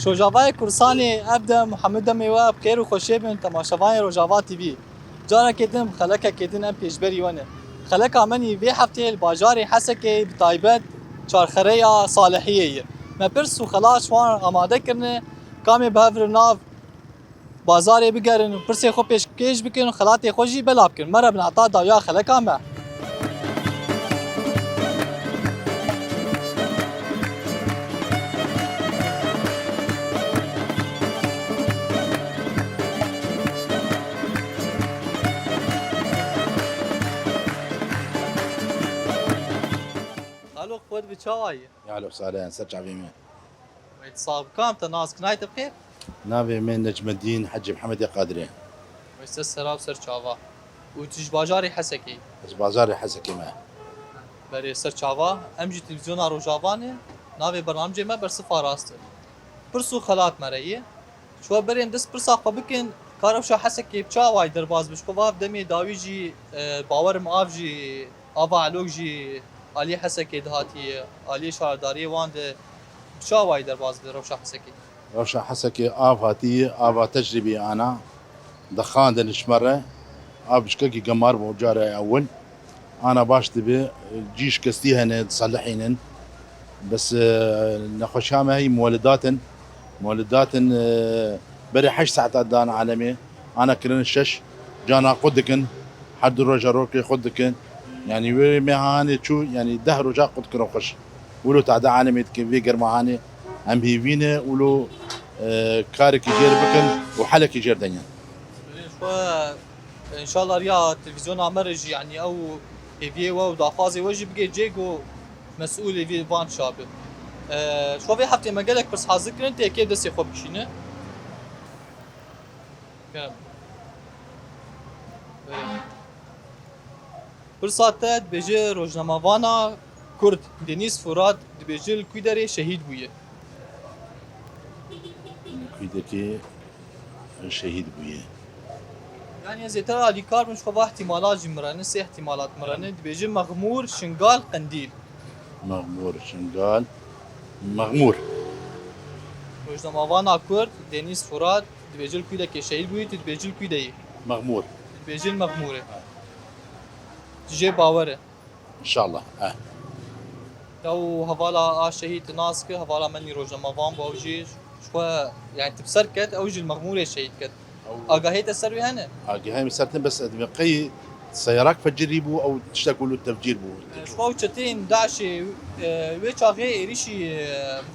شوجاوای کورسانی ابدا محمد میوا بخیر و خوشی بین تماشاوان روجاوا تی وی جارا کدن خلک کدن ام پیشبری ونه خلک امنی وی هفته بازار حسکه بتایبت چارخره صالحیه ما پرسو خلاص وان آماده کرنه کامی بهور ناو بازار بگرن پرسی خو پیش کیش بکن خلاطی خوشی بلاب کن مرا بنعطا دایا خلک امه الو خود بچای يا اهلا وسهلا سرجع بيمين صاب كام تناس كنايت بخير نافي من نجم الدين حج محمد يا قادري ويستر سراب سر چاوا و تج بازاري حسكي بس بازاري حسكي ما بري سر چاوا امجي تلفزيون روجاوانه ناوي برنامج ما برصفه راست برسو خلات مريه شو برين دس برصا بكن كاروشا حسكي بچاوا درباز بشكو واف دمي داويجي باور مافجي افا علوجي علي حسكي دهاتي علي شارداري واند بچاوا درباز بروشا حسكي روشا حسكي هاتي تجربي انا دخان دنش مره بشككي قمار بوجاري اول انا باش تبي جيش كستيهن تصلحين بس نخشامه هي مولدات بري حش ساعات دان عالمي انا كرن الشش جانا قدكن حد الرجا روكي قدكن يعني وي مهاني شو يعني دهر جا قد كرو خش ولو تعدا عالمي كي فيجر معاني ام هيفينه ولو كارك يجير بكن وحلك يجير دنيا شو ان شاء الله ريا تلفزيون امرج يعني او هيفي و دافازي وجي بقي جيجو مسؤول في فان شاب شو في حفتي مقالك بس حاذكر انت كيف دسي خو بشينه برساتت بيجي روجنامافانا كرد دينيس فراد بيجي الكويدري شهيد بويه كيدكي شهيد بويه يعني زي ترى اللي كار مش خو احتمالات مرانه سي احتمالات مرانه بيجي مغمور شنغال قنديل مغمور شنقال مغمور روجنامافانا كرد دينيس فراد بيجي الكويدري شهيد بويه بيجي الكويدري مغمور بيجي المغموره تجي باوره ان شاء الله لو هفالا شهيد ناسك هفالا مني روجنامافان باوجي شو يعني تبسركت اوجي المغموره شهيد كت اقاهيت السروي هنا هاي مسرتين بس ادمقي سيارات فجريبو او تشتكوا له التفجير بو شو تشتين داعشي ويش اغي ريشي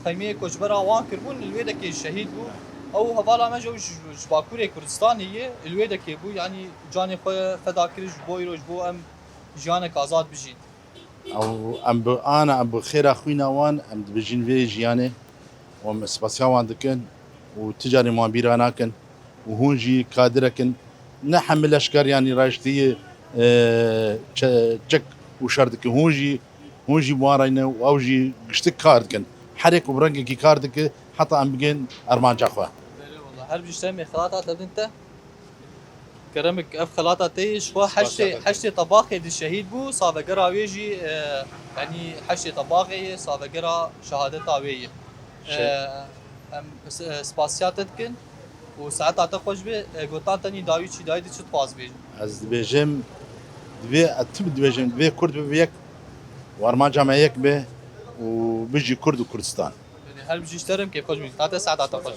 مخيميه كوجبرا وان كربون الويدك الشهيد بو او هفالا ما جو جباكوري كردستان هي الويدك بو يعني جاني خو فدا كرج بو يروج بو ام جانك ازاد بجيت او انا ام بخير اخوينا وان ام بجين في جياني وم سباسيا وان دكن وتجاري ما بيراناكن وهونجي كادركن نحمل اشكار يعني راجتي تشك وشردك هونجي موارينا واوجي قشتك كاردكن حرك وبرنجي كاردك حتى ام بجين ارمان جاخوا والله هل بيجتمع خلاطات انت كرمك اف خلاطات ايش هو حشتي طباخي دي الشهيد بو صافقرا ويجي يعني حشتي طباخي صافقرا شهادتها ويه ام سباسيات تكن وساعتها تخرج به قطان تاني داوي شي دايدي شو تفاز بيج از بيجم دبي اتم دبيجم دبي كرد بيك وارمان جامعيك به وبيجي كرد وكردستان يعني هل بيجي يشترم كيف خرج من تاتا ساعتها تخرج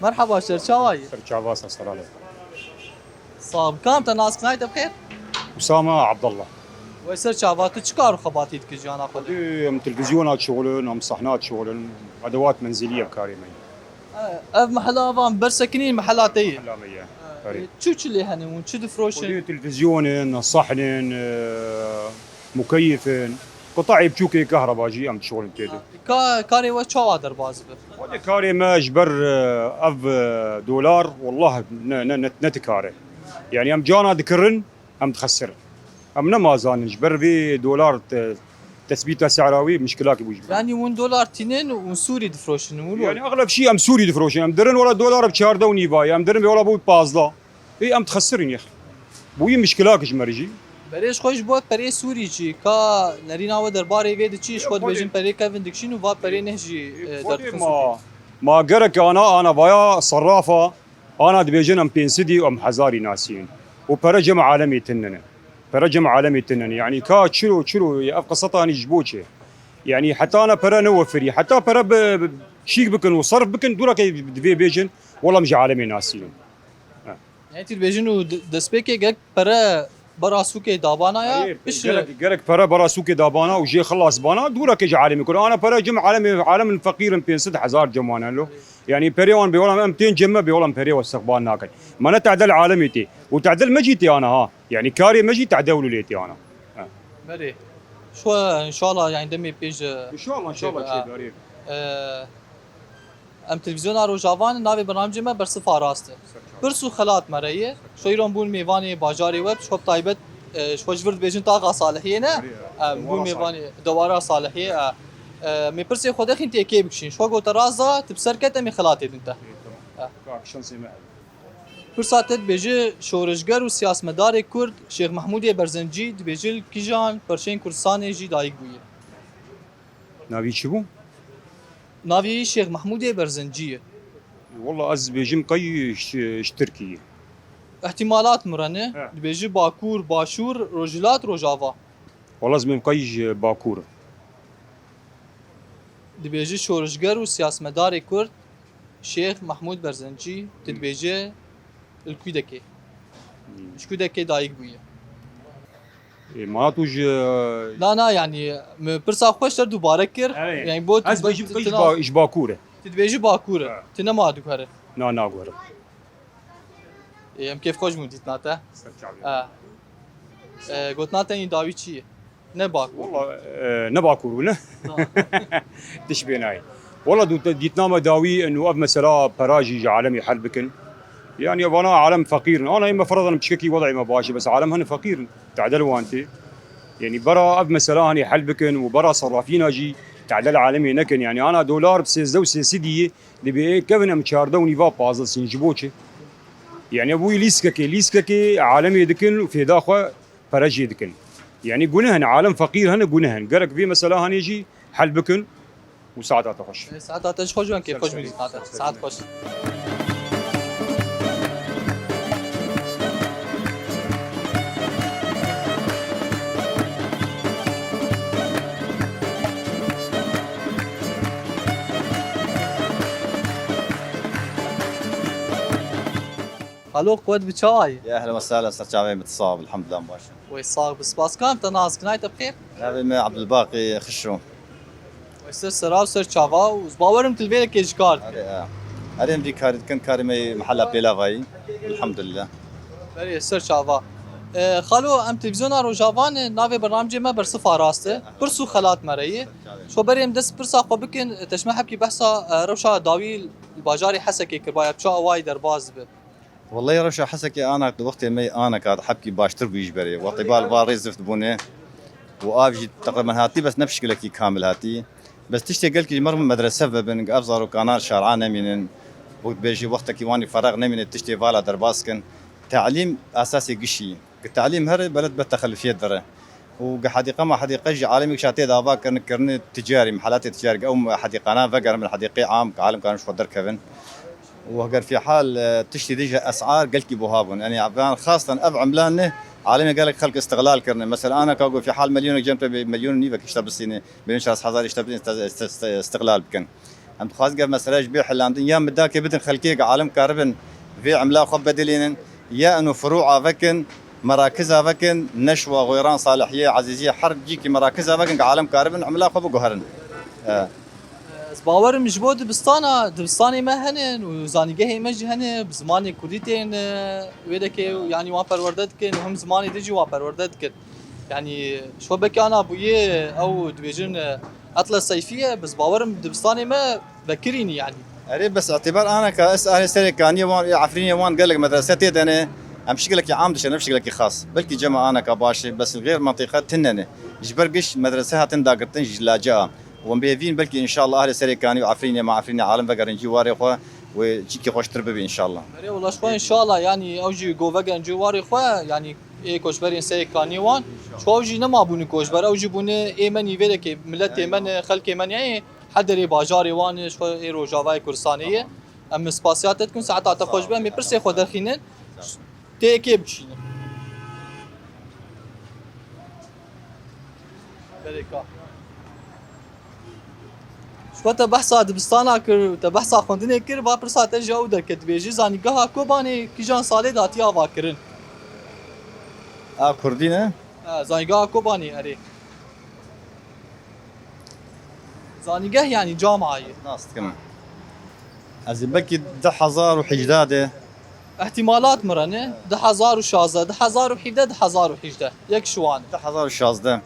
مرحبا شرشاوي شرشا السلام صاب كام تناس كنايت بخير أسامة عبد الله ويسر شافات تشكار خباتيت كجانا خد ام تلفزيونات شغلن ام صحنات شغلن ادوات منزليه بكاريمي اف محلا فان برسكنين محلاتي علاميه شو اللي هنمون شو دفروشن تلفزيون صحن مكيف قطع بشوكي كهرباء جي ام شغل تيدي كاري وشوادر بازبر ودي كاري ما جبر اف دولار والله نتكاري يعني ام جانا ذكرن ام تخسر ام نمازان جبر في دولار تثبيتها سعراوي مشكلات بوجبه يعني ون دولار تنين ون سوري دفروشن ولو يعني اغلب شيء ام سوري دفروشين ام درن ولا دولار بشهر دوني باي ام درن ولا بو بازلا اي ام تخسرين يا اخي بوي مشكلات جمرجي بريش خوش بود بري سوري جي کا نرينا و درباري ويد چيش خود بيجن بري كيفن دكشين و بري نهجي در ما قرك انا بايا صرافه انا دبيجن ام بينسدي ام حزاري ناسين وبرجم عالمي تنن برجم عالمي تنن يعني كا تشرو افقصتها نجبوشه يعني حتى انا برا نوفري حتى برا شيك بكن وصرف بكن دولا كي بيجن والله مش عالمي ناسين يعني تي بيجن و دسبيكي گك برا براسوكي دابانا يا ايش قالك برا سوكي دابانا وجي خلاص بانا دولا كي عالمي كل انا برا جم عالم الفقير بين 6000 جمانا له يعني بريوان بيولا 200 جمه بيولا بري واستقبال ناكل ما انا تعدل عالميتي وتعدل مجيتي انا ها يعني كاري مجي تعدل ليتي انا بري شو ان شاء الله يعني دمي بيج ان شاء الله شيء بري ام تلفزيون روجافان ناوي برنامج ما برصفه راسته برسو خلات مريه شو يرون بون ميواني باجاري ويب شو طيبت شو جبرت بيجن طاقه صالحيه نه بون ميواني دواره صالحيه مي برسي خود اخي انت كيف بكشين شو قلت رازا تبسركت امي خلاتي انت برساتت بيجي شورشگر و سیاسمدار کرد شیخ محمود برزنجی بيجي کیجان پرشین کردستان جی دایک بویه ناوي شبو ناوی شیخ محمود برزنجی والله از بيجم قي اشتركي احتمالات مرنه بيجي باكور باشور روجلات روجافا والله زمن قي باكور بيجي شورشگر و سیاسمدار کرد شیخ محمود برزنجی بيجي الكودكي شكودكي دايق بويه معناتوش لا يعني برسا خوش دوباره كر يعني بوت از بيجم قي ايش باكوره تدبيجي باكوره تنا ما دوك هره نا غور ام كيف خوش موديت ناتا قلت ناتا ني داوي چي نه باكور والله نباكور ولا تشبيناي والله ديتنا داوي انه اب مثلا براجي عالمي حلبكن يعني وانا عالم فقير انا اما فرضا بشكي وضعي ما باشي بس عالم هن فقير تعدلوا انت يعني برا اب مثلا هني حلبكن وبرا صرافين اجي تعدل عالمي نكن يعني انا دولار بسيزدو سيدي اللي بي كفن ام تشاردوني فا بازل سنجبوچه يعني ابوي ليسككي عالمي دكن وفي داخل فرجي دكن يعني قنهن عالم فقير هن قنهن قالك في مثلا هني يجي حلبكن وساعات تخش ساعات تخش وين كيف خوش موديت ناتا ساعات خوش الو قواد بشاي يا اهلا وسهلا استاذ شعبان متصاب الحمد لله مباشر ويصاغ بس كان تناس كنايت بخير هذا عبد الباقي خشو ويصير سراو سر شافا وزباورم تلبيلك ايشكار هذا عندي كان كارمي محل بيلافاي الحمد لله بري سر شافا خالو ام تلفزيون روجافان ناوي برنامج ما برصفه راسته برسو خلات مريه شو بريم دس برسا خو بكن تشمح بكي بحثا روشا داوي الباجاري حسكي كربايا بشا واي درباز به والله يا رشا حسكي انا وقتي مي انا قاعد حبكي باشتر بيجبري وطيبال باري زفت بونه وافجي تقريبا هاتي بس نفس شكلك كامل هاتي بس تشتي قالك مر مدرسه بن افزر وكانال شارعانه من وقت بيجي وقتك واني فرغنا من تشتي فالا درباسكن تعليم اساسي قشي التعليم هر بلد بتخلفيه دره وحديقه ما حديقه عالمي شاتي دابا كرن تجاري محلات تجاري او حديقه انا فقر من حديقه عام عالم كان شو در كفن وهقر في حال تشتي ديجا اسعار قالك بوهابن يعني عبان خاصه اب عملانه عالمي قال لك خلق استغلال كرنا مثلا انا كاقول في حال مليون جنب مليون نيفك اشتب السنه مليون شخص حضاري اشتب استغلال بكن عند خاص قال مثلا بيع اللي يا مداك بدن خلقيه عالم كاربن في عملاق بدلين يا انه فروع فكن مراكزها فكن نشوه غيران صالحيه عزيزيه حرب جيكي مراكزها فكن عالم كاربن عملاق بقهرن باور مجبود دبستاني ما هنن وزانيجه مج هن بزماني كوديتين ويدك يعني وان پروردت هم زماني دجي وان پروردت يعني شو بك انا ابويه او دبيجن عطله صيفيه بس باورم دبستاني ما ذكريني يعني اريد بس اعتبار انا كاسال سنه كان يوان عفريني وان قال لك مدرستي انا ام شكلك عام دش نفس شكلك خاص بلكي جماعه انا كباشي بس غير منطقه تننه جبرقش مدرسه هاتن داقرتن جلاجا ومبيفين بلكي ان شاء الله اهل سريكاني وعفريني ما عفريني عالم فقرن جواري خو وجيكي خوش تربي ان شاء الله. بري والله شوي ان شاء الله يعني اوجي جوفاجن جواري خو يعني اي كوشبرين سريكاني وان شو اوجي نما بوني كوشبر اوجي بوني ايمني فيلك ملت ايمن خلك ايمن يعني حدري باجاري وان شو اي روجافاي كورسانيه ام سباسيات تكون ساعات تخوش بها مي برسي خو دخينن تيكي بشين بريكا شو تبحث دبستانا كر تبحث خوندني كر با برسات جاو در كتبيجي زاني قها كوباني كيجان سالي داتيا واكرن كردينه زاني قها كوباني اري زاني قه يعني جامعه ناس كمان از بلكي 10000 وحجداده احتمالات مرنه 10000 وشازده 10017 10018 يك شوان 10016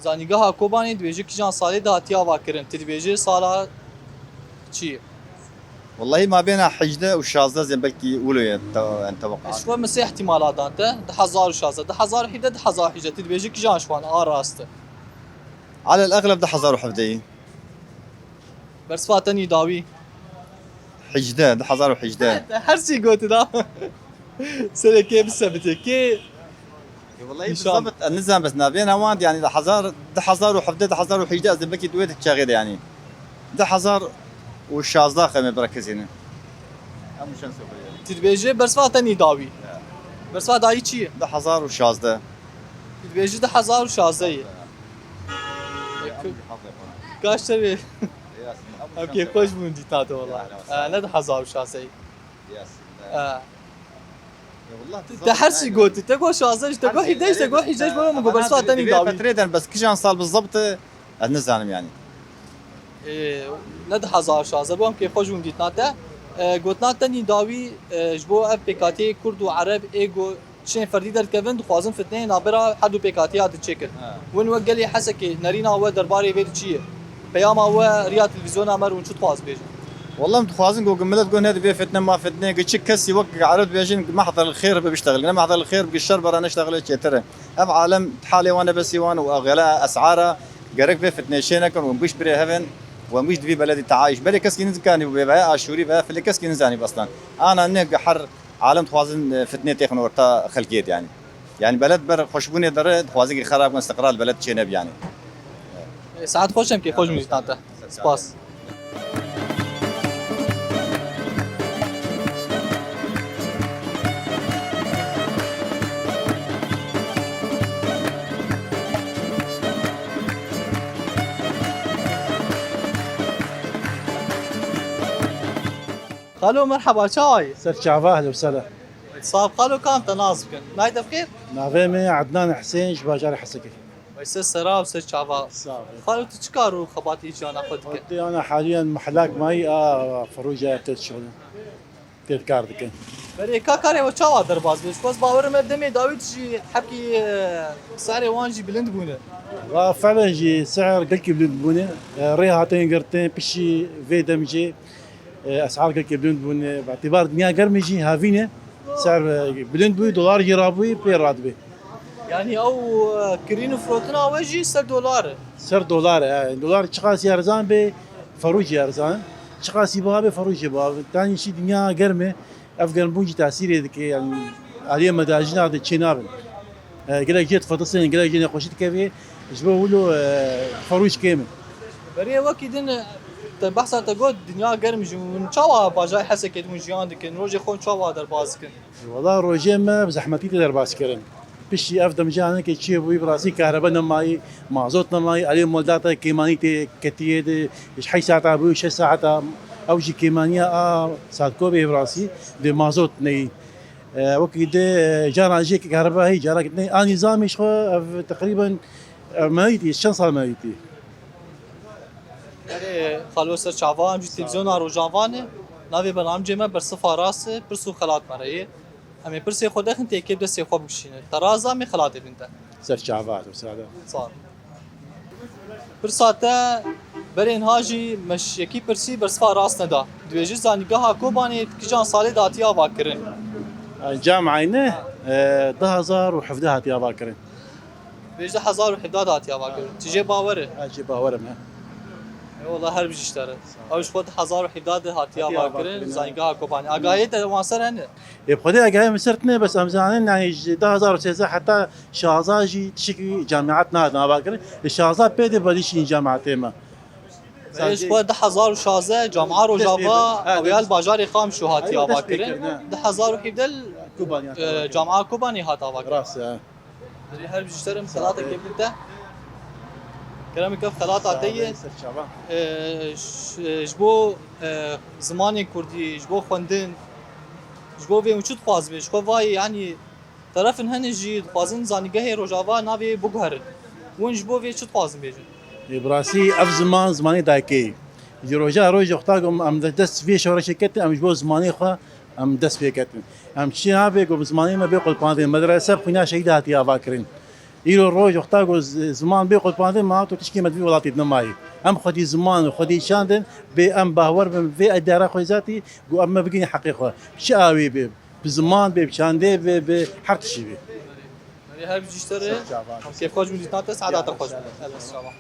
زاني قها كوباني دبيجي كيجان سالي داتيا واكرن تدبيجي صاله شي والله ما بين حجده وشازده زي بلكي قولوا توقع شو مسي احتمالات انت 10000 وشازده 10017 10018 تدبيجي كيجان شوان راسته على الاغلب 10000 وحفدي بس فاتني داوي حجده 10000 وحجده هرسي قلت دا سلكي بسبتك والله إن شاء الله. بالضبط النظام بس نابين هوان يعني 10000 وحفده 10000 وحجده زي بلكي دويت شاغله يعني 10000 والشازده خمي بركز هنا هم شنو نسوي تدبيجي بس فاتني داوي بس فات داي شي 10000 وشازده تدبيجي 10000 وشازده كاش تبي اوكي خوش بوندي تاتو والله انا 10000 وشازده والله تحرسي قلت تقول شازده تقول 11 تقول 11 بقول مقول بس فاتني داوي فتريدن بس كيجان صار بالضبط النظام يعني ند 1000 شازده بوم كي خوش بوندي تاتا قلتنا تاني داوي جبو اف بيكاتي كرد وعرب ايجو شين فردي در كيفن خوازن فتنين نابرا حدو بيكاتي هاد تشيكل وين وقال حسكي نارينا هو درباري فيديو شي بياما هو ريا تلفزيون امر ونشو تخواز بيجي والله متخوازن جو قملت قلنا هذا فتنه ما فتنه قلت كسي وقع عرض بيجين محضر الخير بيشتغل انا محضر الخير بالشر برا نشتغل ترى اب عالم حالي وانا بس وانا واغلى اسعاره قرق فتنه شينك ونبش بري هفن ومش دبي بلدي تعايش بلي كسكي نزكاني وبيبقى اشوري بقى في اللي كسكي نزاني اصلا انا نق حر عالم تخوازن فتنه تخن ورتا خلقيت يعني بلد بر خوشبوني در خوازي خراب من استقرار البلد شينب يعني ساعات خوشم كي خوش بوندي تاتا سباس خالو مرحبا شاي سر شعبه اهلا وسهلا صاب خالو كام تناسبكن نايت بخير نافيمي عدنان حسين شباجار حسكي ويسر سراب سر شعبا صافي خالو تشكارو خباتي جانا خدك ودي انا حاليا محلاك ماي فروجه تت شغل تت كاردكن بري كاكاري وشاوا درباز بس بس باور مدمي داويد شي حكي سعري وانجي بلند بونه وفعلا جي سعر قلكي بلند ري هاتين قرتين بشي في دمجي اسعار قلكي بلند بونه باعتبار دنيا قرمجي هافينه سعر بلند بوي دولار جرابوي بي راتبي يعني او كرينو فروتنا وجي سر دولار سر دولار شقاسي ارزان به فروجي ارزان شقاسي بها به فروجي بها ثاني شي دنيا قرمه افغان بوجي تاثير ذيك يعني عليه مداجنا هذا تشينابل قال جيت فطسين قال جينا خوشت كيفي جبوا له فروج كامل بري وكيدن تبحث تقول دنيا قرم جون شاوا باجاي حسك من جيان دك روجي خون شاوا درباز كن والله روجي ما بزحمتي تقدر باسكرين بشي افدم جانا كي تشي بوي براسي كهرباء ماي مازوت ماي عليه مولداتا كيمانيتي كتيد ايش حي ساعه ابوي 6 ساعات او جي كيمانيا سادكو بي براسي دي مازوت ني وكي دي جانا جي كهرباء هي جانا اني نظامي شو تقريبا مايتي شنصه مايتي بري خالو سر شعبان جي تلفزيون روجانوان ناوي برنامج جمع برصفا راس برسو خلات مريه همي برسي خود اخن تيكيب دسي خو بكشين ترازا مي خلات بنت سر شعبات وساده صار برساته برين هاجي مش يكي برسي برصفا راس ندا دويجي زانيغا كوباني كيجان صالي داتيا واكرن الجامعه هنا 10000 وحفدها يا باكرين بيجي 1017 هاتيا باكر تجي باوره هاجي باورم والله هر بيجي اشترى اوش خود 1017 هاتيا هاتيا باكر باكرين. زايغا كوباني اغايت وانسر هن بخدي جاي مسرتنا بس امزانين يعني 2013 حتى شازاجي تشكي جامعتنا هذا باكر الشازا بيدي بديش جامعتنا ايش خود 1016 جامعه روجافا ويال باجاري خام شو هاتيا أيوة، باكر تشبيكر، 1017 كوباني جامعه كوباني هاتا باكر راس هر بيجي اشترى خلاطه كيف انت كلامك كيف خلاطه عاديه جبو زمانی کردی جبو خوندن جبو وی وچود خواز بیش خو وای یعنی طرف هن جی خوازن زانیگه روجاوا ناوی بگهر ون جبو وی چود خواز بیش براسي اف زمان زماني دايكي روجا روج اختاقم ام دس في شورا شكت ام جبو زماني خا ام دس في كت ام شي هابي قم زماني ما بيقول باندي مدرسه بخنا شهيدات يا فاكرين يرو روج اختاقو زمان بيقول باندي ما تو تشكي مدفي ولاتي نماي ام خدي زمان وخدي شاندن بي ام باور في اداره خويزاتي قو ام بقيني حقيقه شاوي بي بزمان بي بشاندي بي حرت شي بي هر بيجي اشتري كيف خوش من جتات سعادات خوش بس شباب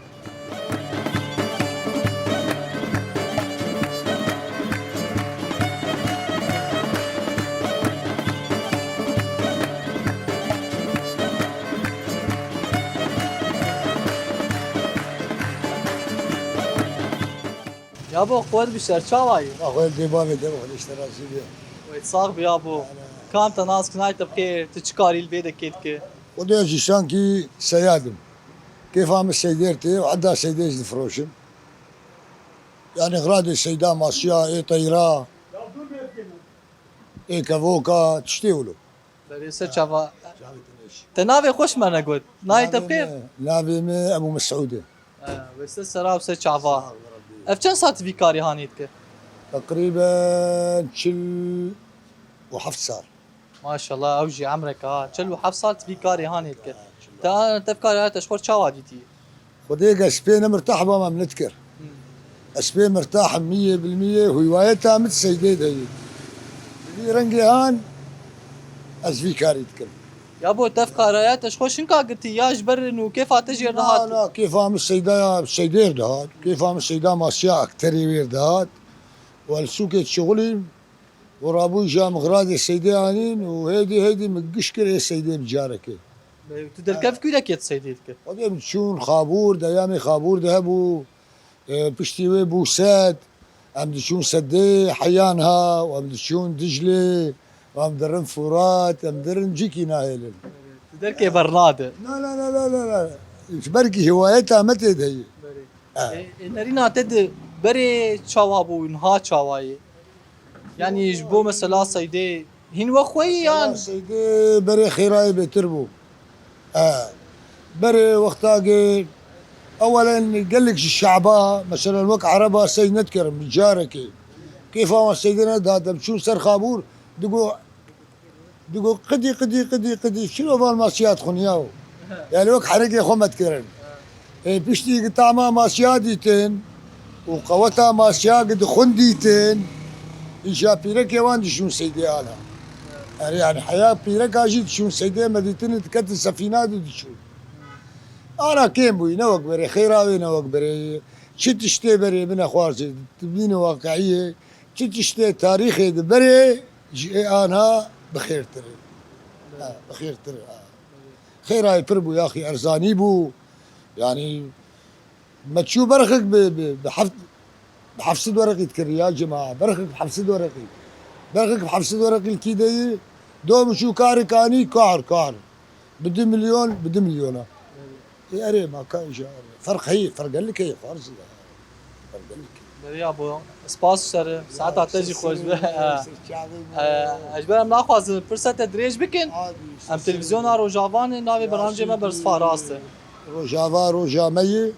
يا ابو خود بشر شاواي اخوي الدبابه دبوا الاشتراك سيدي ويتصاغ يا ابو كام تناس كنايت بخير تشكاري البيت كيتك وديجي شانكي سيادم كيف عم سيديرتي وعندها سيديج الفروشن يعني غرادي السيدة ماشية اي طيرة اي كافوكا تشتيولو بريسة شافا تنافي خوش مرنا قلت نايت بخير نافي ابو مسعودة بس السراب سيد شعفا افشان صارت في كاري هانيتك تقريبا شل وحفت صار ما شاء الله اوجي عمرك تشلو حف صارت في كاري هانيتك تا انت بكاري تشكر شواديتي وديقة اسبينا مرتاح ما بنذكر اسبين مرتاح 100% وهوايتها مثل سيديد هي اللي رنجيهان اسفي كاري يتكلم يا ابو تفكاريات اشخو شنكا قلتي يا جبر انه كيف تجي لا رهات لا كيف عم السيدير دهات كيف عم السيدة ماشية أكتر يوير دهات والسوكة شغلي ورابوي جا مغرادي السيدة عنين وهيدي مقشكر السيدة بجارك تدل كيف كيلك يا سيديتك وديم تشون خابور ديامي خابور دهبو بشتي بوسات عم تشون سدي حيانها وعم تشون دجلة وعم درن فرات عم درن جيكي ناهلن تدل كي برناده لا بركي هوايتها متى هي نرينا تد بري تشاوابو انها تشاواي يعني يجبو مثلا سيدي هن وخوي يعني سيدي بري خيراي بتربو بري وقتاقي اولا قال لك الشعباء مثلا الوقت عربة سيد نذكر من جارك كيف هو سيدنا هذا بشو سر خابور دقوا قدي شنو هو الماسيات خنياو يعني الوقت حرقي خو ما تكرن بيشتي قطع ما ماسياديتين وقوتها ماسيا قد خنديتين إيشا بيرك يوان شو سيدي أنا يعني حياة بيرك أجيت شو سيدي مديتين تكت السفينات شو أنا كيم بوي نوك بري خيراوي نوك بري شتشتي بري من أخوارزي تبين واقعية شتشتي تاريخي بري أنا بخير تري بخير تري خيراي بربو يا أخي أرزاني بو يعني ما تشوف برخك بحفصد ورقي تكري يا جماعة برخك بحفصد ورقي الكيدي دوم شو كاري كاني كار بدي مليون يا ري ما كان فرق قال لك هي خالص فرق قال لك بري ابو سباس سر ساعات تجي خوش اجبر ام ناخذ فرصه تدريج بكن ام تلفزيون روجافان ناوي برنامج ما برصفا راسته روجافا روجا مي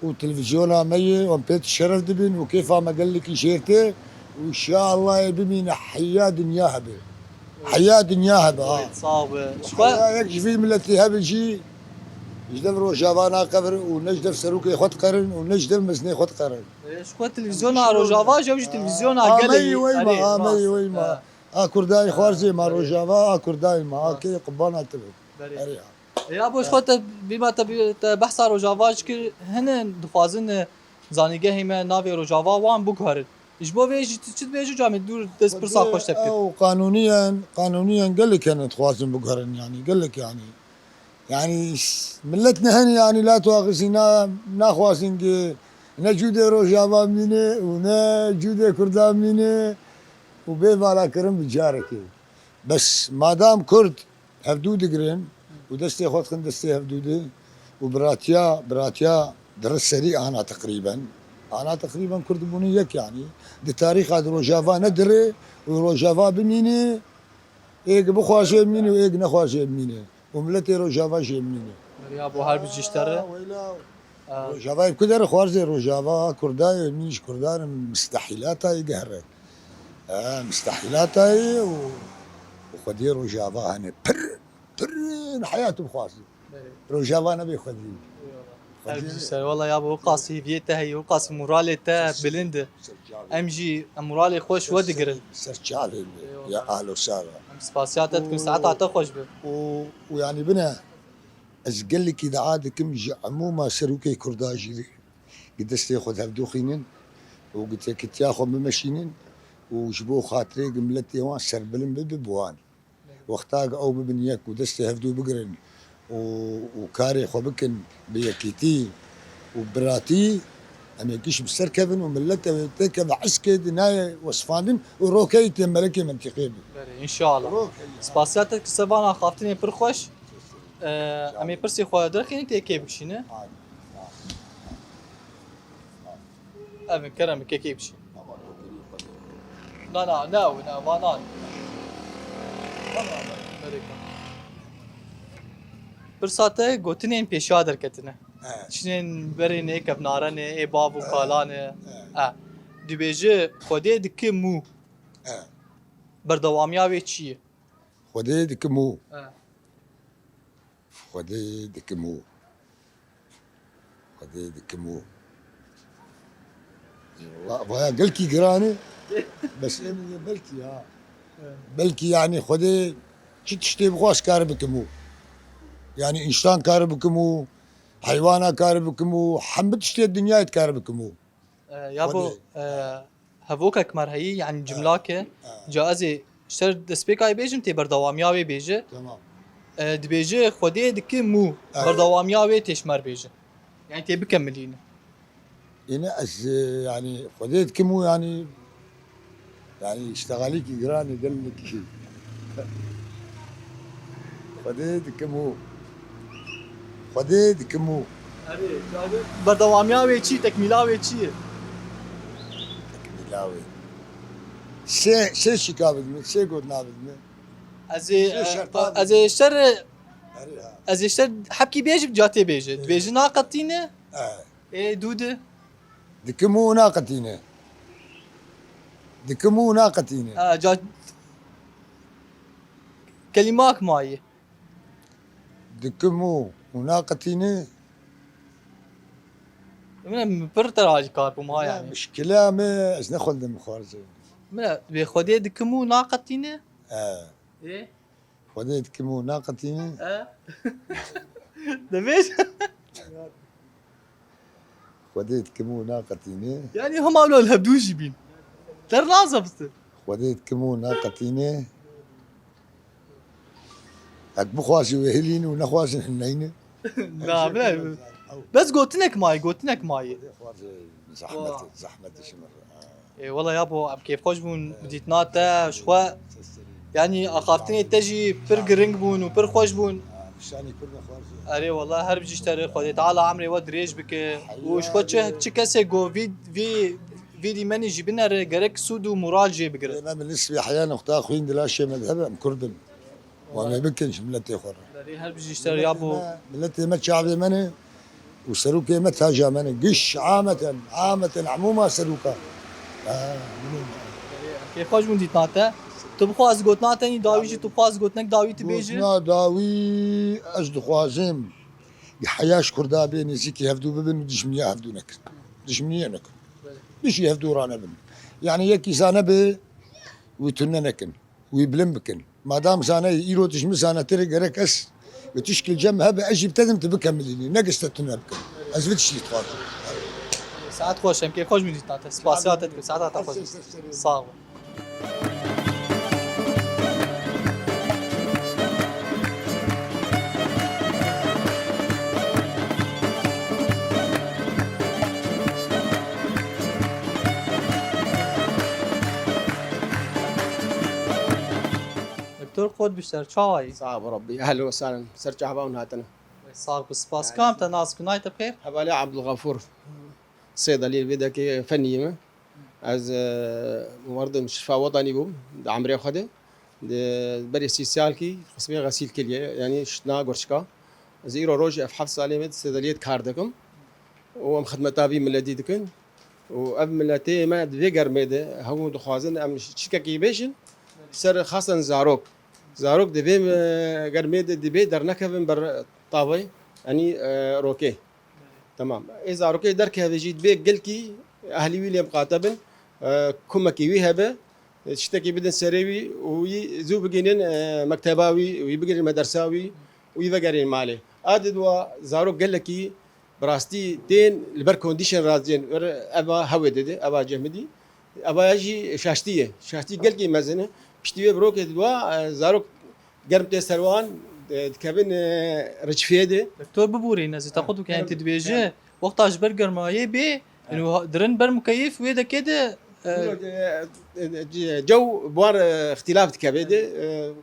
وتلفزيونها مي وبيت الشرف دبن وكيف ما قال لك شيرته وان شاء الله يبني حياه دنياها به حياه دنياها به صعب يكفي في ملتي هبجي يجدف روجافانا قبر ونجدف سروكي خد قرن ونجدف مسني خد قرن شكون تلفزيون روجافا جوج تلفزيون قال مي ويما كرداي خوارزي ما روجافا كرداي ما كي قبانا تبع يا ابو شخوت بما تبي بحث روجافاج كي هن دفازن زانيگه ما نافي روجافا وان بوكهر اجبو بيجي تشد بيجي جامد دور دس برصا خوش تبكي او قانونيا قال لك انا تخوازن بقهرن يعني قال لك يعني ملتنا هني يعني لا تواخذنا ناخواسين نجودة روجافا مني ونجودة كردان مني وبيفالا كرم بجارك بس ما دام كرد هفدود قرن ودستي خود خن دستي هفدودي براتيا درس سريع انا تقريبا كرد بنيك يعني دي تاريخ هذا روجافا ندري وروجافا بميني ايق بخواجه مني وايق نخواجه مني وملتي روجافا جي مني يا ابو هرب جيشتره روجافا كدر خوارزي روجافا كرداي مش كردان مستحيلاتها يقهرك مستحيلاتها وخدي روجافا هني بر حياته بخواصي روجافا نبي خدي والله يا ابو قاسي فيته هي وقاسي مورالته بلند امجي مورالي خوش ودقرن سرچال يا اهلا وسهلا سباسياتك ساعات تخوش به ويعني بنا از قال لك اذا عاد كم عموما سروكي كرداجي قدست ياخذ هبدوخينين وقلت لك تاخذ بمشينين وجبو خاطري قملتي وان سربلن ببوان واختاق او ببنيك ودست هفدو بقرن وكاري خبكن بيكيتي وبراتي انا كيش بسركبن وملته تركب عسكد ناي وصفاندن وروكيت ملكي منطقي ان شاء الله سباسياتك سبانا خافتني برخوش امي برسي خو درخين تي بكشينه امي كرم كي بكشي لا فانان برساته گوتنین پیشا درکتنه چنین برینه کب نارنه ای باب و کالانه دبیجه خوده دکی مو بردوامیاوی چیه خوده دکی مو ويا قلكي قراني بس بلكي يعني خوده چی تشتی بخواست کار بکمو يعني انسان کار بکمو حيوانات کار بکمو حمد تشتی الدنيا کار بکمو يابو هفوكك مرهي يعني جملاك جائزه شر دسبيكاي بيجم تي بردوامياوي بيجه تمام دبيجه خودي دكي مو بردوامياوي تشمر بيجه يعني تي بكملين هنا يعني خديت كمو يعني اشتغاليك قراني قال لك شيء خديت كمو بردوامياوي چی تکمیلاوي چی تكملاوي سي شكابد من سي قد نابد من از شر حبكي بيجي بجاتي بيجي بيجي ناقتينه ايه دوده دكمو ناقتينه جا كلماك ماي دكمو وناقتينه من برتراج كاربو ما يعني مشكلة ما از ناخذ دم خارجي من بخودي دكمو ناقتينه ايه خديت كمو ناقتينه دبيش خديت كمو ناقتينه يعني هم قالوا الهبدوجي بين ترى لازم خديت كمو ناقتينه بخواسي وهلين ونخواسي حنينه لا بس قلتلك ماي زحمة شمر اي والله يابو كيف خوش بون بديت ناتا شخوا يعني اخافتني تجي برق رنج بون وبر خوش بون مشاني كلنا خوارزي اري والله هرب جيشتري خدي تعالى عمري ودريج بك وشخوا تشي كاسه جو فيدي ماني جبنا رجرك سود ومورال جي بقرا انا بالنسبه احيانا اختار خوين دلاشه مذهب كردن وما بكنش ملتي خور اري هرب جيشتري يابو ملتي ما شعبي مني وسلوكي ما تهاجا مني قش عامة عموما سلوكا كيف خوش بون ديت ناتا تبخو از قوتنا تاني داويجي تبخو از قوتنك داوي تبيجي قوتنا داوي اجد خوازم يحياش كردا بيني زيكي هفدو ببن ودشمنيا هفدو نكر دشمنيا نكر بيش يهفدو رانا بن يعني يكي سانا بي ويتنا نكن ويبلم بكن ما دام سانا يرو دشمي سانا تري غرك اس بتشكي الجم هبه اجي بتدم تبكمليني نقص تتنبك ازفتش لي تفاضل ساعات خوش هم كيف خوش من ديتنا سباسيات ساعات خوش صعب دكتور خود بيشتر شاي صعب ربي اهلا وسهلا سرجع باون هاتنا صعب سباس كام تناس كنايت بخير حبالي عبد الغفور صيدلي بدك فنية از ممرض مستشفى وطني بوم عمري خده بري سيسالكي قسمي غسيل كلية يعني شتنا قرشكا زيرو روج اف حفص علامة صيدلية كاردكم وام خدمة تابي ملدي دكن واب ملتي ما دفيقر ميدا هو دخوازن ام شكاكي بيشن سر خاصة زاروك دبي قرميد دبي در نكفن بر طابي يعني روكي تمام اذا روكي درك هذا جيت بيك قلكي اهلي ويليام قاتبن كمكي ويهبه تشتكي بدن سريوي ويزو بقينين مكتباوي ويبقين مدرساوي ويبقين مالي ادوا زاروك قال لكي براستي دين البر كونديشن رازين ابا هودي ابا جمدي ابا يجي شاشتي قلكي مزنه بشتوي بروك دوا زاروك قرمت سروان تكابن رجفيده دكتور ببوري نزي تاخذ كان تدبيجه وقت اجبر قرمايه بي انه درن بر مكيف ويدا كده جو بوار اختلاف تكابده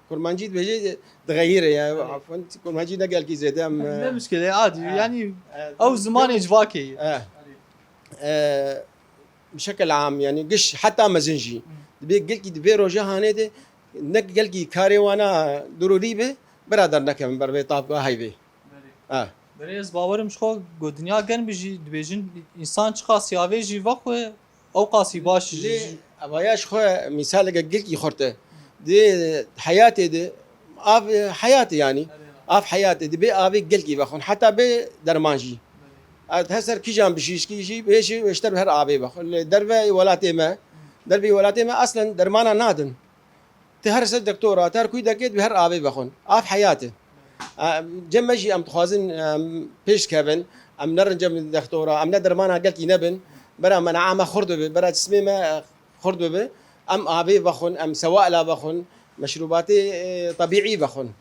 كرمانجي بيجي تغير يا عفوا كرمانجي نقل كي زيد ما مشكله عادي يعني او زمان اجواكي بشكل عام يعني قش حتى مزنجي دبي قلكي دبي روجا هانيده نك قلكي كاري وانا ضروري به برادر نكم بر طاب هايبي بريز باورم شخو گو دنیا گن بيجي دبيجن انسان چخاص ياوي جي وخو او قاسي باش اباياش خو مثال قلكي خرته دي حياتي دي حياتي يعني حياتي دبي ابي قلكي بخون حتى بي درمانجي هسر كي جام بشيش كي شي بيش يشتر بهر ابي بخون دربي ولاتي ما اصلا درمانا نادن تهرس الدكتوراه تركوي دكيت بهر ابي بخون حياتي جمجي ام تخازن بيش كابن ام نرجم الدكتوراه ام ندرمانا قالكي نبن برا من عام خرد برا اسمي ما خرد به ام ابي بخون ام سواء لا بخون مشروباتي طبيعي بخون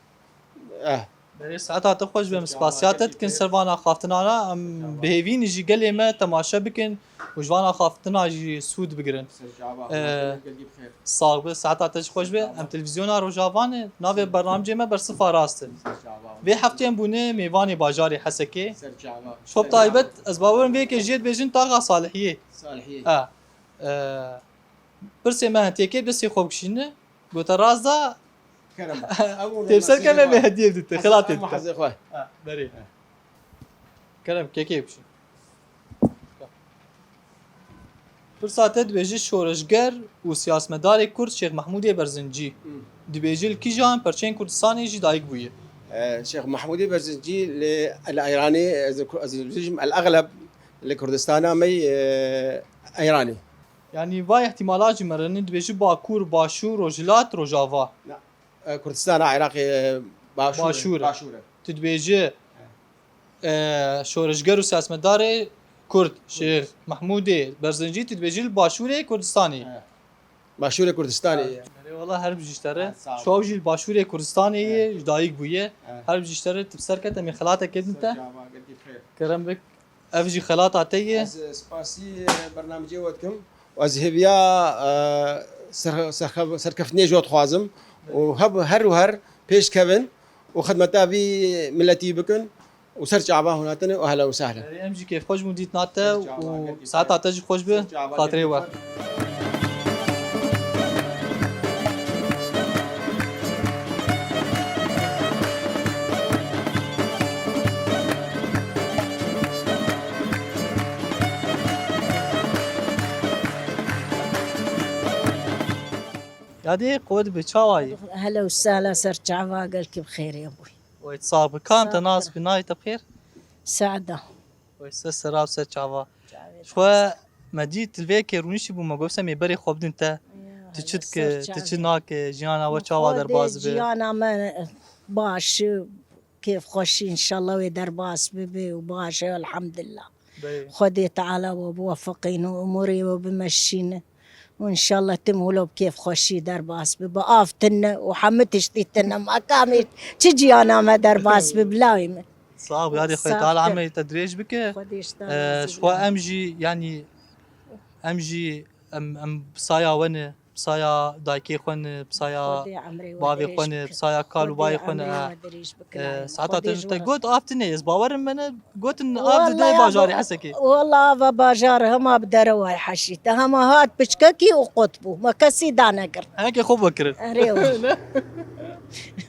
بري ساعتها تخرج بمسباسياتت كن سروانا خافتنا ام بهيفين يجي قال ما تماشا بكن وجوانا خافتنا يجي سود بقرن صار بس ساعتها تخرج به ام تلفزيون روجافان نافي برنامج ما برصفه راست في حفتين بونه ميواني باجاري حسكي شو طيبت اسبابون بيك جيت بيجن طاقه صالحيه برسي ما تيكي بس يخوك شنو قلت رازا كرم تمسك كلمه بهديه بدت خلاص محز اخوه بري كلام كيكي بشي فرصات دبيجي شورشگر و سیاستمدار کرد شیخ محمود برزنجی دبيجي الكيجان برشين كردستاني جي دايق بويه شيخ محمود برزنجي الايراني الاغلب لكردستان مي ايراني يعني باي احتمالات مرن دبيجي باكور باشور روجلات روجافا كردستان عراقي باشوره تدبيجي شورشگر و سیاستمدار كرد شيخ محمود برزنجي تدبيجي الباشوري كردستاني باشور كردستاني والله هرب جيشتره شو جي الباشوري كردستاني دايق بويه هرب جيشتره تبصر كده من خلاطه كده انت كرم بك افجي خلاطه عتيه سباسي برنامجي ودكم وازهبيا سركفني جوت خوازم وهب هر بيش كبن وخدمتها بي ملتي بكن وسرج عباه هناتنا واهلا وسهلا امجي كيف خوش مديت ناتا وساعتها تجي خوش به خاطري وقت يادي قود بتشاواي هلا وسهلا سرجعوا قالك بخير يا ابوي ويتصاب كان تناس بناي بخير سعدة ويسسرا وسرجعوا شو مديت الفيك رونيشي بو مغوسه مبري خوب انت تشدك تشناك جيانا وتشاوا درباز جيانا ما باش بكيف خوشي إن شاء الله ويدرباس ببي وباشا الحمد لله بي. خدي تعالى وبوفقين وأموري وبمشينا وإن شاء الله تمولو بكيف خوشي درباس ببقافتنا وحمتش تيتنا ما كامل تجي أنا ما درباس ببلايمة صعب يا اخي صعب تعال كتير. عمي تدريج بك خديش شو امجي يعني امجي ام بصايا ون بصايا دايكي خون بصايا بابي خون بصايا كالو باي خون ساعات انت قلت افتني از باور من قلت ان افد داي باجاري حسكي والله افا باجار هما بدروا حشيته هما هات بشككي وقطبو ما كسي دانقر هيك خوب بكر ريو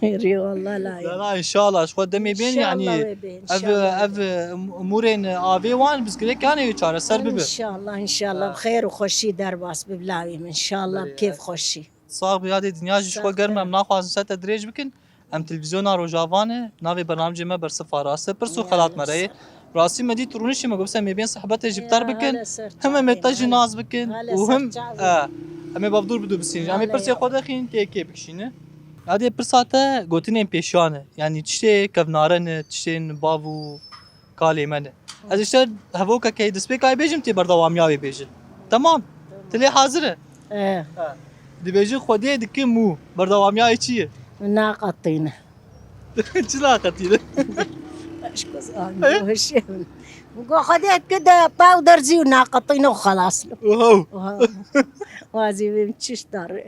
ريو والله لا لا لا ان شاء الله شو دمي بين يعني اف امورين افي وان بس كده كان يشار سر ان بب شاء الله ان شاء الله بخير وخشي درباس ببلاوي ان شاء الله بكيف خشي صاحب هذه الدنيا شو قرمه مناخذ ست تدريج بكن ام تلفزيون روجافانه نافي برنامج ما برصفه راسه برسو خلات مري راسي مدي ترونش ما قبسه ما بين صحبته جبتر بكن هم متاج ناز بكن وهم هم بفضل بدو بسين هم برسي خود اخين كي بكشينه هذه برساته قوتين بيشانه يعني تشتي كفنارن تشتين بافو كالي من از اشتر هفوكا كي دسبيك اي بيجم تي بردوام ياوي بيجن تمام تلي حاضره دي بيجي خودي دكي مو بردوام ياوي چيه ناقطينه چه لاقتي اشكو وش وقو خديت كده باودر زي وناقطينه وخلاص واو وازي بمشيش دار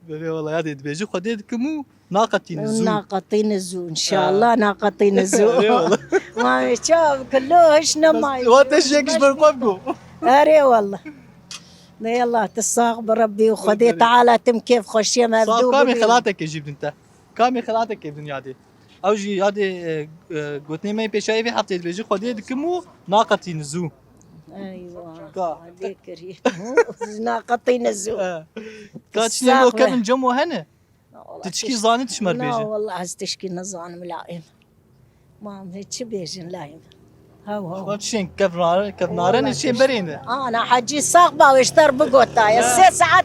بلي والله هذه بيجي خودي دكي مو ناقتين الزو ناقطين الزو ان شاء الله ناقطين الزو ما شاف كله شنو ما واتش يكش برقبكو اري والله لا يلا تصاغ بربي وخدي تعالى تم كيف خشيه ما صار كامي خلاتك يجيب انت كامي خلاتك يا الدنيا دي او جي هذه قلتني ما بيشاي في حطيت بيجي خودي دكي مو ناقتين الزو ايوه هذيك ريت ناقطين الزو كاتشني لو كيفن جمو هنا تشكي زاني تشمر لا بيجي والله عايز تشكي نظام ملائم ما هيك بيجن لايم هو شين كفنارن شين برينه انا حجي صاغبه واشتر بقوتاي 6 ساعات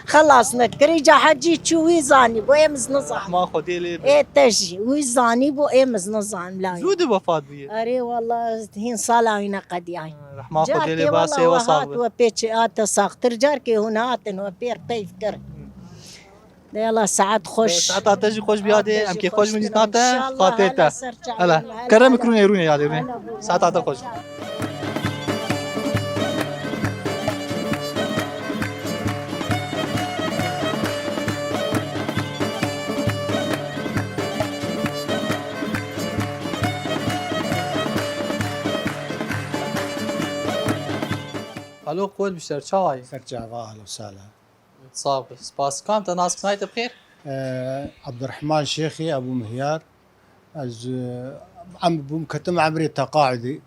خلصنا كريجا حجي تشوي زاني بو امز نظام ما خدي لي ايه تجي ويزاني بو امز نظام لا زود وفات بيه اري والله هين صلاينا قد يعني رح ما خدي لي باسي وصاب وبيتشات ساختر جاركي هناتن وبير طيف كر يلا ساعات خوش ساعات تجي خوش بيادي ام كي خوش من جناته خاطيته هلا كرم كرون يروني يا دي ساعات خوش الو قول بشتر شاي سرجع اهلا وسهلا صاب سباس كام تناس نايت بخير عبد الرحمن شيخي ابو مهيار از عم بمكتم عمري تقاعدي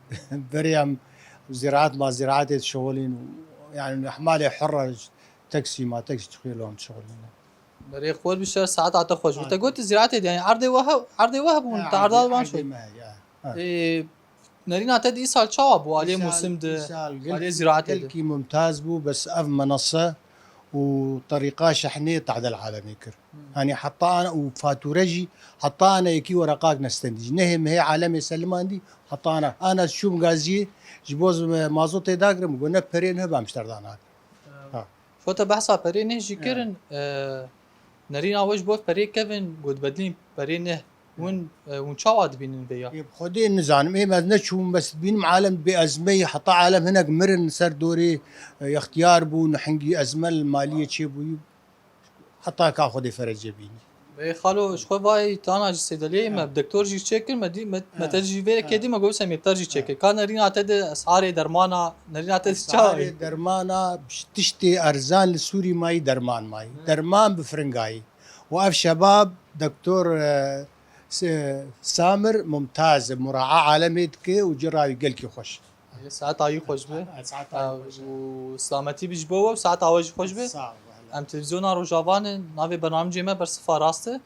بريم زراعات ما زراعات شغلين يعني حمالي حره تاكسي ما تاكسي تخيلهم شغلين بري قول بشتر ساعات خوش انت قلت زراعه يعني عرضي وهب وانت عرضات وان شوي نرينا تدي سال شاب وعليه موسم عليه زراعه تلكي ممتاز بو بس اف منصه وطريقه شحنيه تعدل العالمي كر يعني حطانا وفاتورجي حطانا يكي ورقاق نستنتج نهم هي عالمي سلماندي حطانا انا شو مغازي جبوز مازوت داغرم قلنا برين هبا امستردان هذا فوت بحثا برين جيكرن نرينا وش بوف بري كيفن قد بدلين برين ون شاواد بين بيا خدي النزان ايه ما نشوم بس بين عالم بازمه حتى عالم هناك مرن سر دوري اختيار بو نحنجي ازمه الماليه شي بو حتى كاخذ فرج بيني اي خالو شخو باي تانا جسدلي ما دكتور جي تشيكل ما تجي فيك كدي ما قوسه مترجي تشيكل كان نرينا تد اسعار درمانا نرينا تد اسعار درمانا تشتي ارزان لسوري ماي درمان ماي درمان بفرنجاي واف شباب دكتور سامر ممتاز مراعاة عالمية كي وجراوي قلكي خوش ساعات عاي خوش به وسلامتي بجبوه وساعات عواج خوش به ام تلفزيون روجافان ناوي برنامجي ما برصفة راسته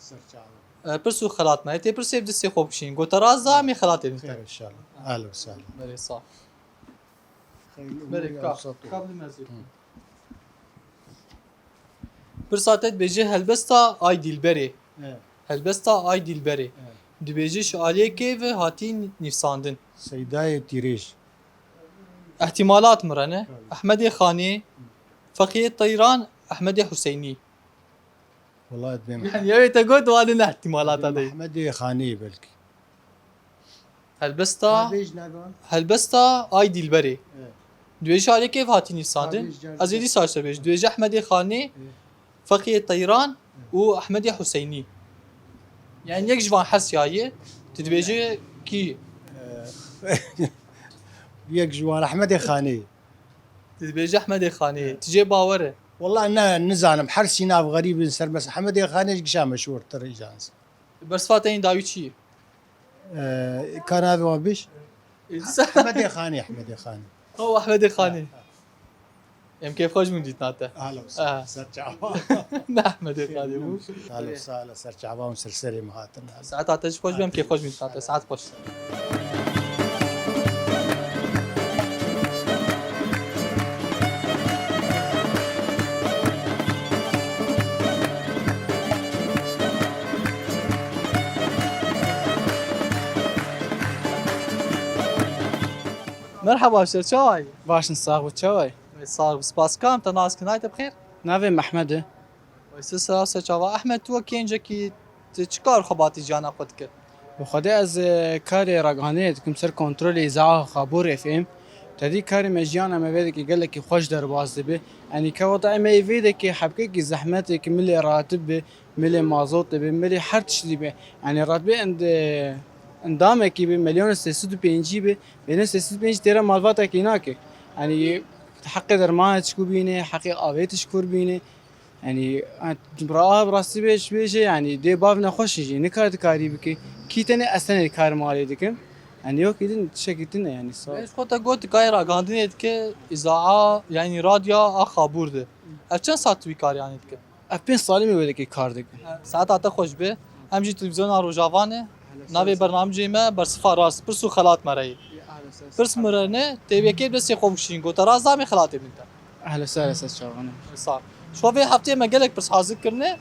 برسو خلات ما يتي برسو يبدو سي خوب بشين قو تراز دامي خلات خير ان شاء الله اهلا وسهلا بري صح بري قبل ما زيد برساتت بيجي هلبستا اي ديلبري هلبستا اي ديلبري دبيجي شو عليه كيف هاتين نفساندن سيداي تيريج احتمالات مرنة أحمد خاني فقيه الطيران أحمد حسيني والله تبين يعني يا تقول وانا احتمالات هذه احمد خاني بلكي هلبستا اي ديلبري دويج عليه كيف هاتين نفساندن ازيدي ساشر بيج دويج أحمد خاني فقيه الطيران وأحمد حسيني يعني يك جوان حس جاي تدبيجي كي يك جوان احمد خاني تدبيجي أحمد خاني تجي باوره والله انا نزعنا محرسي ناف غريب نسر بس احمد خاني ايش قشا مشهور ترى جانس برصفاتين داوي شي كان هذا ما بيش احمد خاني هو أحمد خاني يم كيف خوش من جيتناته اهلا وسهلا سر شعبان لا أحمد خاني مو اهلا وسهلا سر شعبان سرسري مهاتنا ساعات عتج خوش بهم كيف خوش من جيتناته ساعات خوش مرحبا شرشاي باش نصاغ وتشوي صار بسباس كام تناس كنايت بخير نافي محمد ويسس راسه شاوا احمد تو كينجكي تشكار خباتي جانا قدك وخدي از كاري رقانيت كم سر كنترول اذاعه خابور اف ام تدي كاري مجانا ما بدك قال لك خوش درباز به يعني كوضع ما يفيدك حبكك زحمتك ملي راتب ملي مازوت ملي حرتش دي يعني راتب عند اندامك بمليون 650 به بين 650 ترى مالفاتك هناك يعني حقي درمان تشكو بيني حقي قابيت تشكر بيني يعني براه براسي بيش يعني دي بابنا خوش يجي نكارت كاري بكي كيتني اصلا الكار مالي دكم يعني يو كيدن تشكيتنا يعني صار ايش كنت قلت كايرا غاندينيت كي اذاعه يعني راديو اخابور ده اچن ساعت بكار يعني دك ابين صالمي ولكي كاردك ساعات عتا خوش به همجي تلفزيون روجافانه ناوي برنامجي ما برصفا راس برسو خلات مري برس مرنه تبيكي بس يخوشين قلت رازامي خلاتي بنت اهلا وسهلا استاذ شاغنا صار شو في هفته ما قالك بس حاضر كرنه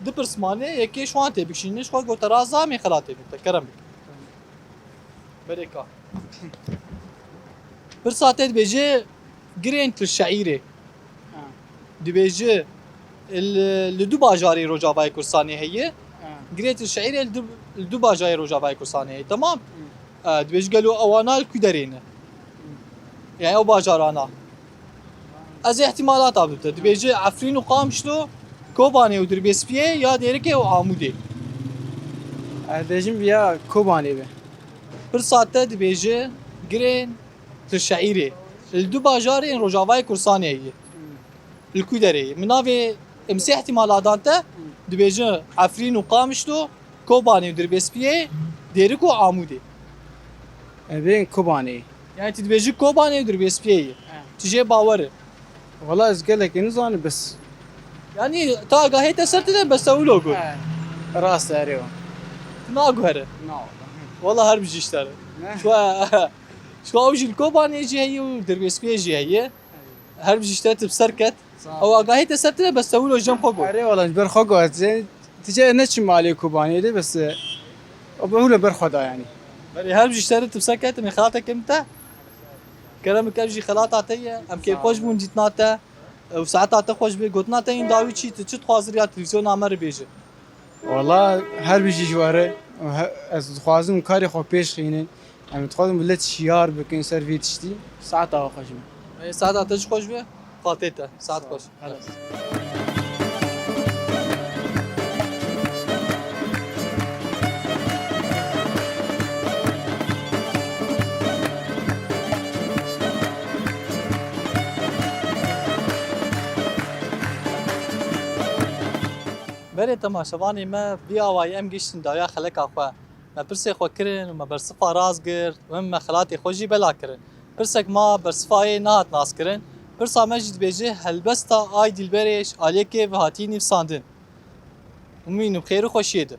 دبرس مانه يكي شو انت بكشينش خو قلت رازامي خلاتي بنت كرم بريكا برساتت بيجي جرينت الشعيره دي بيجي الدو باجاري روجافاي كرساني هي جريت الشعيره الدو باجاري روجافاي كرساني هي تمام دي بيجي قالوا اوانا الكدرينه يعني او باجارانا از احتمالات ابدت دي بيجي عفرين وقامشلو كوباني ودربيسبيه يا ديركي وعامودي ديجم بيا كوباني به برساته دي بيجي جرين الشعيره الدو باجاري روجافاي كرساني هي الكدري منافي امسي احتمالات انت دي بيجي عفرين وقامشلو كوباني ودربيسبيه ديركو عامودي بين كوباني يعني تدبيجي كوباني ودربيسبيه تجي باور والله از قال لك انزاني بس يعني تاقا هي تسرتنا بس اولوغو راس اريو ناقو هره والله هرب جيشتر شو اوجي الكوباني يجي هي ودربيسبيه يجي هي هرب جيشتر بسركت او اقا هي تسرتنا بس اولو جنب خوغو اري والله بر خوغو زين تجي نتش مالي كوباني دي بس وبقول بر خدا يعني بري هرب جيشتر بسركت من خلاتك امتى كلامك ابجي خلات عتيه ام كي خوش بون جيتناته وساعات تخوش بي قلت ناتين داوي شي تخوازر يا تلفزيون امر بيجي والله هر بيجي جواره از خوازم كاري خو بيش خينين يعني تخوازم بلت شيار بكين سيرفيتشتي ساعات خوش بي ساعات تخوش بي خاطيته ساعات خوش خلاص بري تماشواني ما بيا واي ام جيشن دايا خلك اخوا ما برسي خو كرن وما برصفا رازقر وما خلاتي خوجي بلا كرن برسك ما برصفاي نات ناس كرن برسا مجد بيجي هلبستا اي ديل بريش عليك هاتيني بساندن ومين بخير وخوشيده